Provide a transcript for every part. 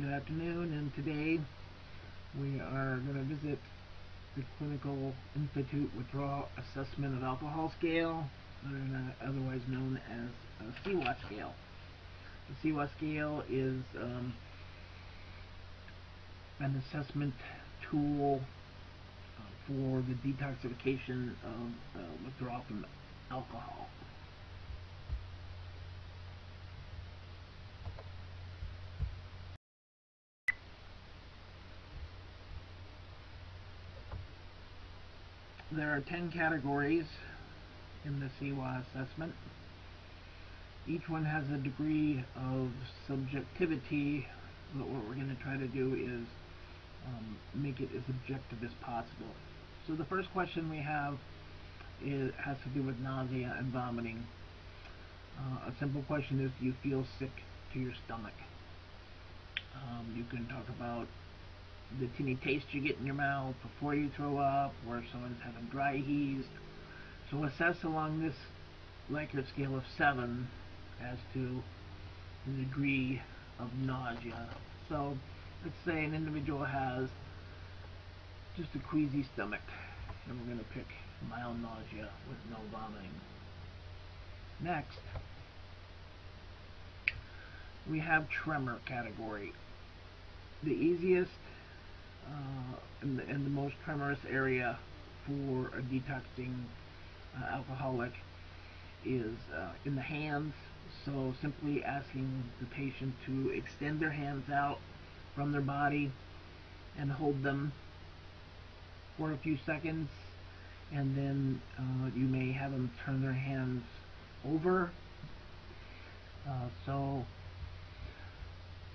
Good afternoon, and today we are going to visit the Clinical Institute Withdrawal Assessment of Alcohol Scale, otherwise known as a CIWA Scale. The CIWA Scale is an assessment tool for the detoxification of withdrawal from alcohol. There are 10 categories in the CIWA assessment. Each one has a degree of subjectivity, but what we're going to try to do is make it as objective as possible. So the first question we have has to do with nausea and vomiting. A simple question is, do you feel sick to your stomach? You can talk about the tinny taste you get in your mouth before you throw up, or if someone's having dry heaves. So assess along this Likert scale of 7 as to the degree of nausea. So let's say an individual has just a queasy stomach, and we're going to pick mild nausea with no vomiting. Next, we have tremor category. The easiest and the most tremorous area for a detoxing alcoholic is in the hands. So simply asking the patient to extend their hands out from their body and hold them for a few seconds, and then you may have them turn their hands over. So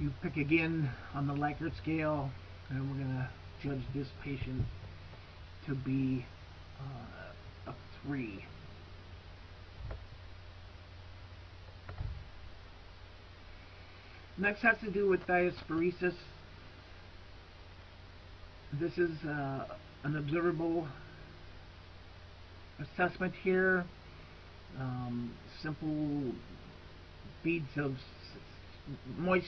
you pick again on the Likert scale, and we're going to judge this patient to be a 3. Next has to do with diaphoresis. This is an observable assessment here. Simple beads of moist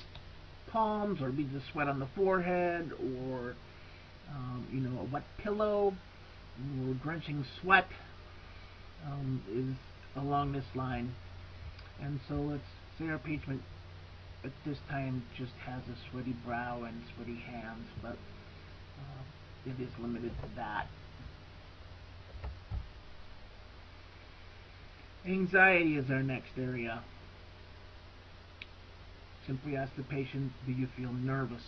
palms, or beads of sweat on the forehead, or a wet pillow, or drenching sweat is along this line. And so let's say our patient at this time just has a sweaty brow and sweaty hands, but it is limited to that. Anxiety is our next area. Simply ask the patient, do you feel nervous?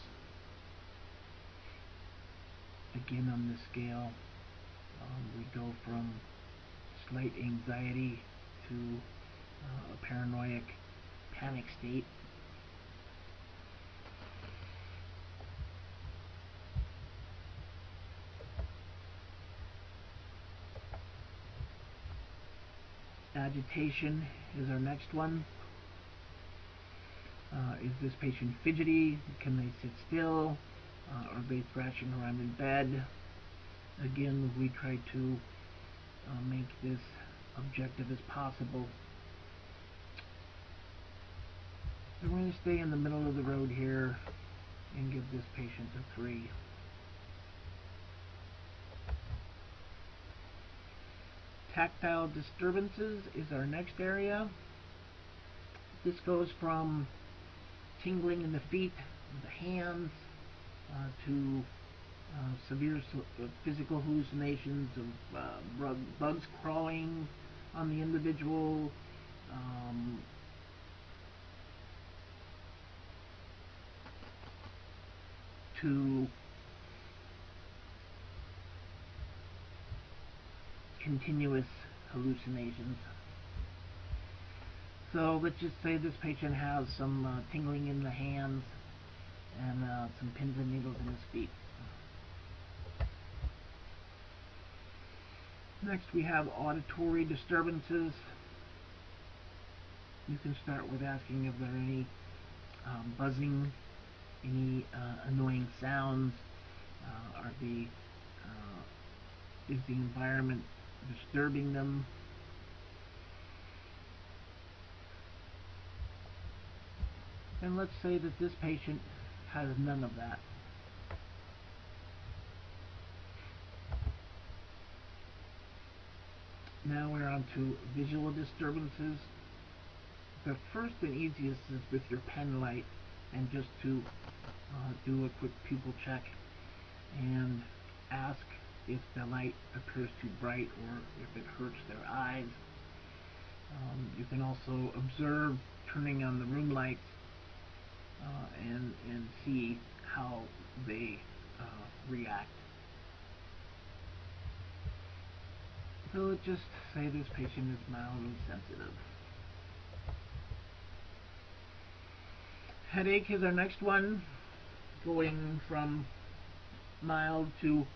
Again, on this scale, we go from slight anxiety to a paranoid panic state. Agitation is our next one. Is this patient fidgety? Can they sit still? Are they thrashing around in bed? Again, we try to make this objective as possible. So we're going to stay in the middle of the road here and give this patient a 3. Tactile disturbances is our next area. This goes from tingling in the feet, the hands, to severe physical hallucinations of bugs crawling on the individual, to continuous hallucinations. So let's just say this patient has some tingling in the hands and some pins and needles in his feet. Next, we have auditory disturbances. You can start with asking if there are any buzzing, any annoying sounds. Is the environment disturbing them? And let's say that this patient has none of that. Now we're on to visual disturbances. The first and easiest is with your pen light, and just to do a quick pupil check and ask if the light appears too bright or if it hurts their eyes. You can also observe turning on the room lights and see how they react. So let's just say this patient is mildly sensitive. Headache is our next one, going from mild to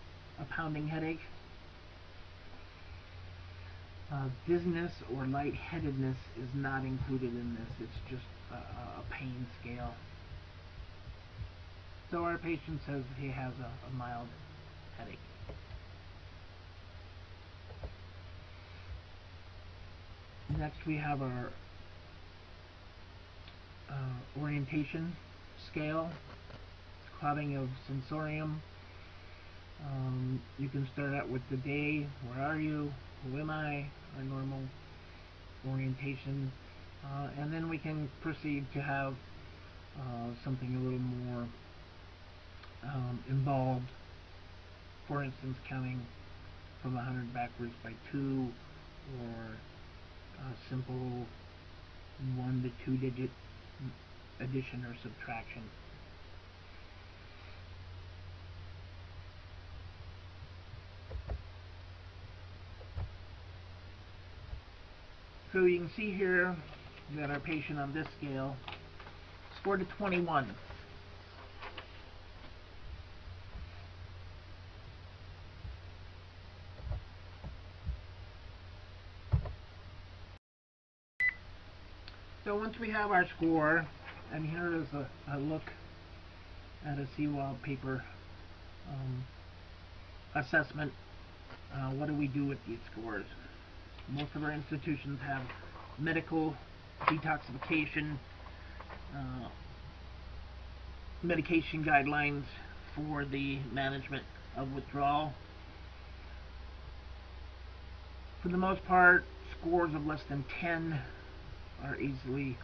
a pounding headache. Dizziness or lightheadedness is not included in this. It's just a pain scale. So our patient says he has a mild headache. Next we have our orientation scale. It's clouding of sensorium. You can start out with the day, where are you, who am I, our normal orientation, and then we can proceed to have something a little more involved. For instance, counting from 100 backwards by 2, or simple 1 to 2 digit addition or subtraction. So you can see here that our patient on this scale scored a 21. So once we have our score, and here is a look at a CIWA paper assessment, what do we do with these scores? Most of our institutions have medical detoxification medication guidelines for the management of withdrawal. For the most part, scores of less than 10 are easily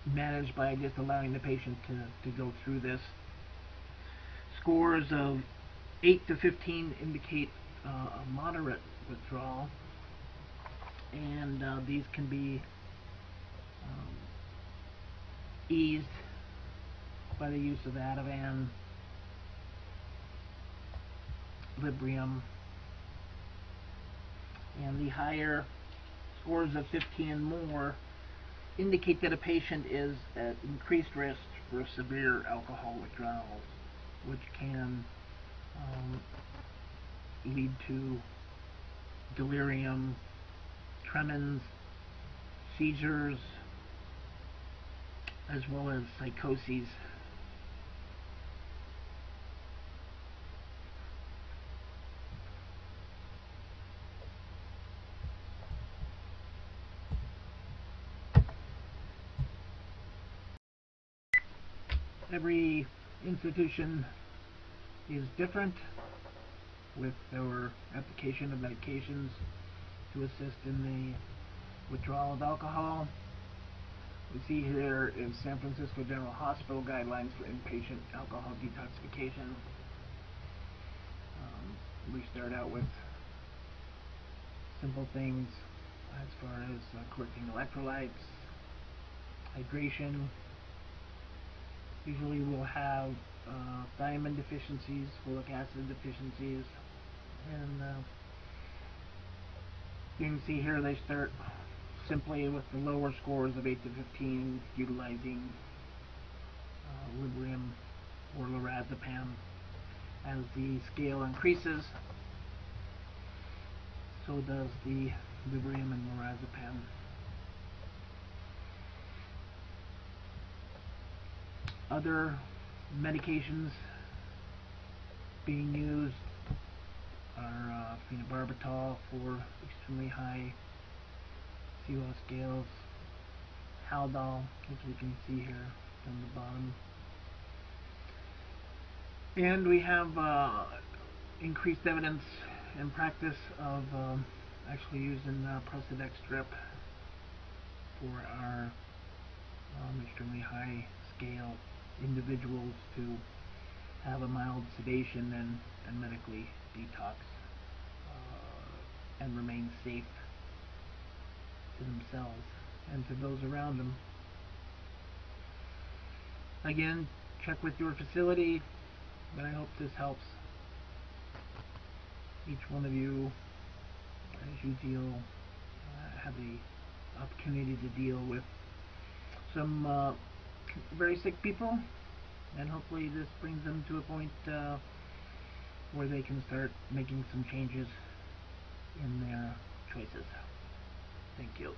managed by just allowing the patient to go through this. Scores of 8 to 15 indicate a moderate withdrawal, and these can be eased by the use of Ativan, Librium, and the higher scores of 15 and more indicate that a patient is at increased risk for severe alcohol withdrawals, which can lead to delirium, tremens, seizures, as well as psychoses. Every institution is different with their application of medications to assist in the withdrawal of alcohol. We see here is San Francisco General Hospital guidelines for inpatient alcohol detoxification. We start out with simple things as far as correcting electrolytes, hydration. Usually we'll have thiamine deficiencies, folic acid deficiencies, and you can see here they start simply with the lower scores of 8 to 15, utilizing Librium or lorazepam. As the scale increases, so does the Librium and lorazepam. Other medications being used are phenobarbital for extremely high CIWA scales, Haldol, which we can see here, down the bottom. And we have increased evidence and practice of actually using Precedex strip for our extremely high scale individuals to have a mild sedation and medically detox and remain safe to themselves and to those around them. Again, check with your facility, but I hope this helps each one of you as you have the opportunity to deal with some very sick people, and hopefully this brings them to a point where they can start making some changes in their choices. Thank you.